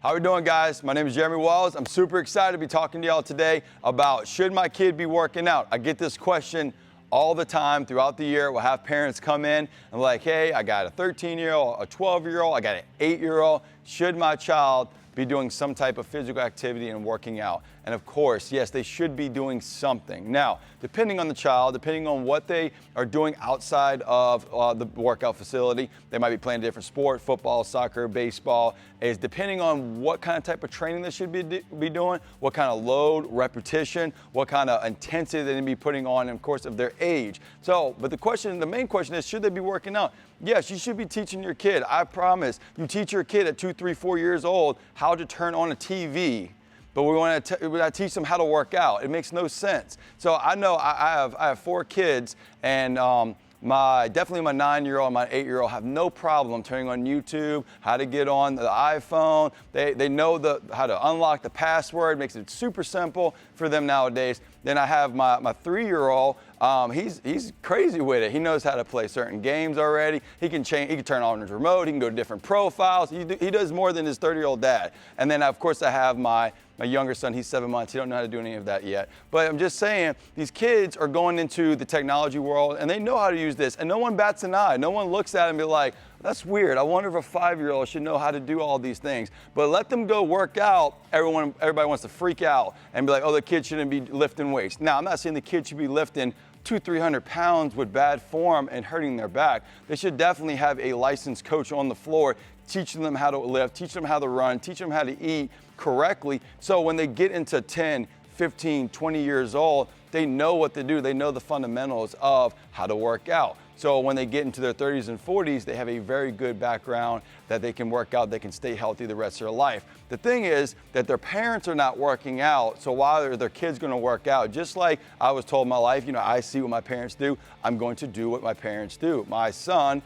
How we doing, guys? My name is Jeremy Wells. I'm super excited to be talking to y'all today about should my kid be working out? I get this question all the time throughout the year. We'll have parents come in and like, hey, I got a 13-year-old, a 12-year-old, I got an 8-year-old. Should my child be doing some type of physical activity and working out? And of course, yes, they should be doing something. Now, depending on the child, depending on what they are doing outside of the workout facility, they might be playing a different sport, football, soccer, baseball, is depending on what kind of type of training they should be doing, what kind of load, repetition, what kind of intensity they need to be putting on, and of course, of their age. So, but the main question is, should they be working out? Yes, you should be teaching your kid. I promise, you teach your kid at 2, 3, 4 years old how to turn on a TV. But we want to teach them how to work out. It makes no sense. So I know I have 4 kids, and definitely my 9-year-old and my 8-year-old have no problem turning on YouTube, how to get on the iPhone. They know how to unlock the password. Makes it super simple for them nowadays. Then I have my 3-year-old. He's crazy with it. He knows how to play certain games already. He can turn on his remote. He can go to different profiles. He does more than his 30-year-old dad. And then of course I have my younger son. He's 7 months. He don't know how to do any of that yet. But I'm just saying, these kids are going into the technology world and they know how to use this. And no one bats an eye. No one looks at it and be like, that's weird. I wonder if a 5-year-old should know how to do all these things. But let them go work out. Everybody wants to freak out and be like, oh, the kid shouldn't be lifting weights. Now, I'm not saying the kid should be lifting 200-300 pounds with bad form and hurting their back. They should definitely have a licensed coach on the floor teaching them how to lift, teach them how to run, teach them how to eat correctly. So when they get into 10, 15, 20 years old, they know what to do. They know the fundamentals of how to work out. So when they get into their 30s and 40s, they have a very good background that they can work out, they can stay healthy the rest of their life. The thing is that their parents are not working out, so why are their kids gonna work out? Just like I was told in my life, I see what my parents do, I'm going to do what my parents do. My son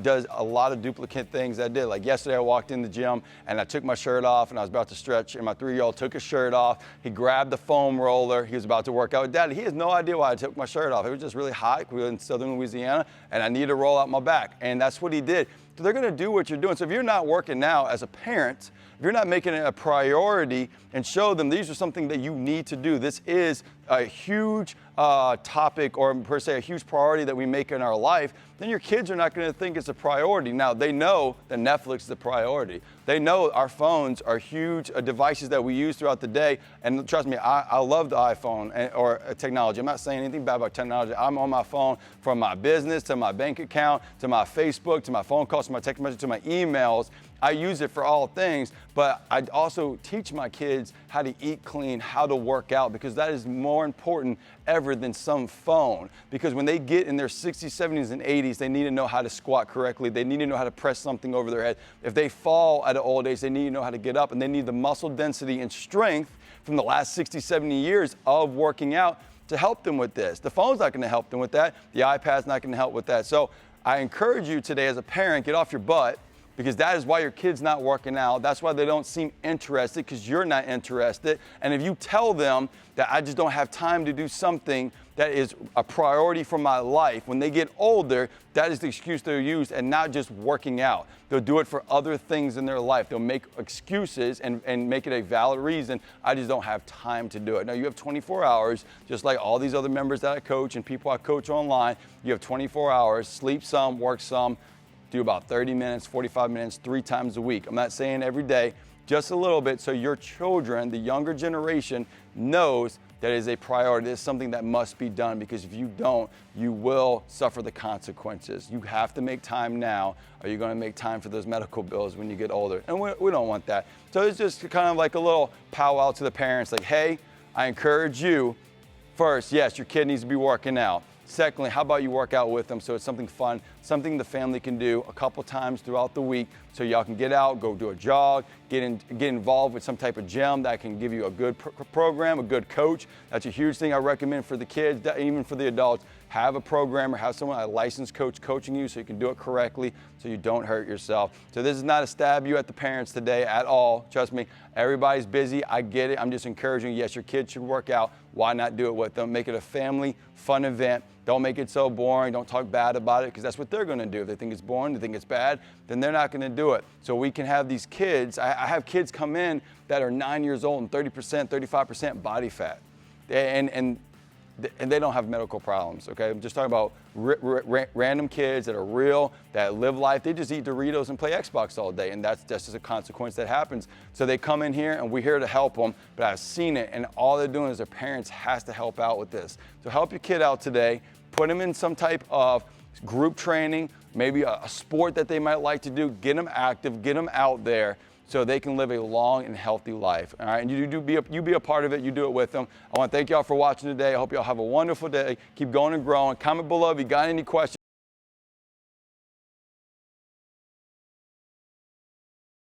does a lot of duplicate things I did. Like yesterday I walked in the gym and I took my shirt off and I was about to stretch and my 3-year-old took his shirt off. He grabbed the foam roller. He was about to work out with Daddy. He has no idea why I took my shirt off. It was just really hot. We were in southern Louisiana and I needed to roll out my back. And that's what he did. So they're gonna do what you're doing. So if you're not working now as a parent, if you're not making it a priority and show them these are something that you need to do, this is a huge topic or per se a huge priority that we make in our life, then your kids are not gonna think it's a priority. Now they know that Netflix is a priority. They know our phones are huge devices that we use throughout the day. And trust me, I love the iPhone or technology. I'm not saying anything bad about technology. I'm on my phone from my business to my bank account, to my Facebook, to my phone calls, to my text messages, to my emails. I use it for all things, but I also teach my kids how to eat clean, how to work out, because that is more important ever than some phone. Because when they get in their 60s, 70s, and 80s, they need to know how to squat correctly. They need to know how to press something over their head. If they fall at an old age, they need to know how to get up, and they need the muscle density and strength from the last 60, 70 years of working out to help them with this. The phone's not gonna help them with that. The iPad's not gonna help with that. So I encourage you today as a parent, get off your butt, because that is why your kid's not working out. That's why they don't seem interested, because you're not interested. And if you tell them that I just don't have time to do something that is a priority for my life, when they get older, that is the excuse they'll use, and not just working out. They'll do it for other things in their life. They'll make excuses and make it a valid reason. I just don't have time to do it. Now you have 24 hours, just like all these other members that I coach and people I coach online. You have 24 hours, sleep some, work some, do about 30 minutes, 45 minutes, 3 times a week. I'm not saying every day, just a little bit, so your children, the younger generation, knows that it is a priority. It's something that must be done, because if you don't, you will suffer the consequences. You have to make time now, or you're gonna make time for those medical bills when you get older. And we don't want that. So it's just kind of like a little powwow to the parents, like, hey, I encourage you, first, yes, your kid needs to be working out. Secondly, how about you work out with them so it's something fun, something the family can do a couple times throughout the week, so y'all can get out, go do a jog, get involved with some type of gym that can give you a good program, a good coach. That's a huge thing I recommend for the kids, even for the adults. have a programmer, have someone, a licensed coach coaching you so you can do it correctly so you don't hurt yourself. So this is not a stab you at the parents today at all. Trust me, everybody's busy. I get it. I'm just encouraging you. Yes, your kids should work out. Why not do it with them? Make it a family, fun event. Don't make it so boring. Don't talk bad about it, because that's what they're going to do. If they think it's boring, they think it's bad, then they're not going to do it. So we can have these kids. I have kids come in that are 9 years old and 30%, 35% body fat. And they don't have medical problems, okay? I'm just talking about random kids that are real, that live life. They just eat Doritos and play Xbox all day, and that's just a consequence that happens. So they come in here, and we're here to help them, but I've seen it, and all they're doing is their parents has to help out with this. So help your kid out today. Put them in some type of group training, maybe a sport that they might like to do. Get them active, get them out there, so they can live a long and healthy life. All right, and you be a part of it. You do it with them. I want to thank y'all for watching today. I hope y'all have a wonderful day. Keep going and growing. Comment below if you got any questions.